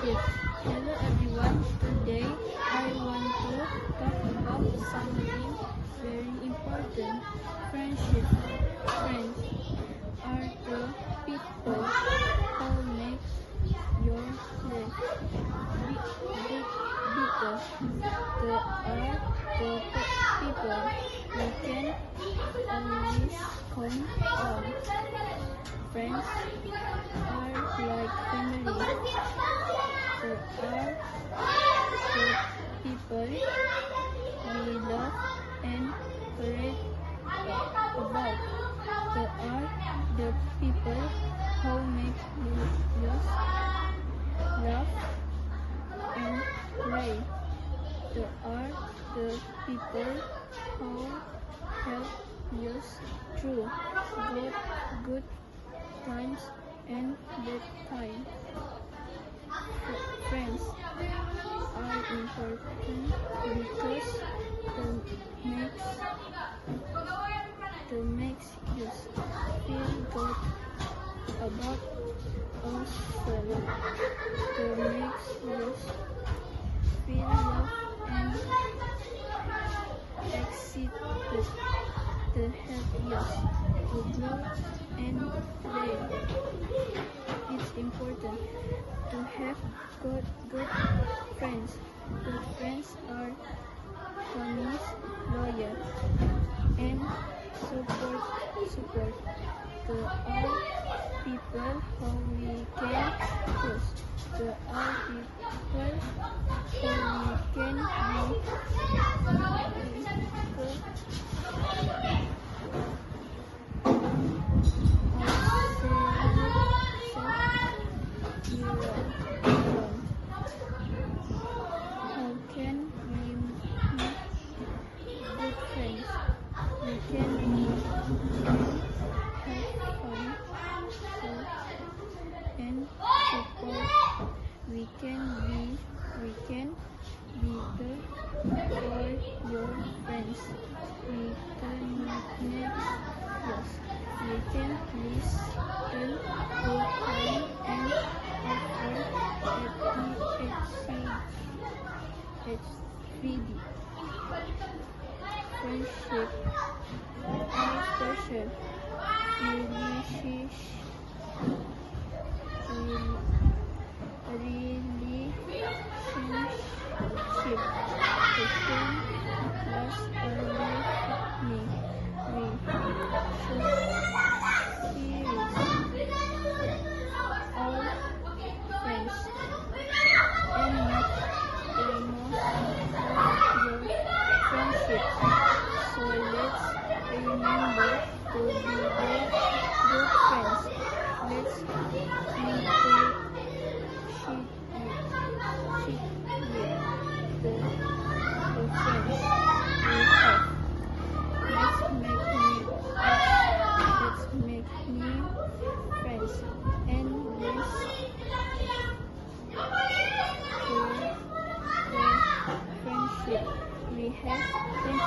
friendship. Hello everyone, today I want to talk about something very important. Friendship. Friends are the people who make your life better. They are the people you can always count on. Friends are like family. They are the people we love and care about. They are the people who make us laugh and play. They are the people who help us through good times and bad times. Friends are important because they makes us feel good about ourselves. They makes us feel love and excited. They help us to grow and play. It's important to have good friends. Good friends are honest, loyal, and support. They are people who we can trust. They are people who we can How can we make good friends? We can have fun, and support. We can be there for your friends. We can next yes. We can listen to them and offer HVD. Friendship are special relationship. They can last a lifetime. We should cherish all friends and make the most of your friendship. So let's remember to be good friends. Let's the friends we have. Let's make new friends and let's the friendship we have.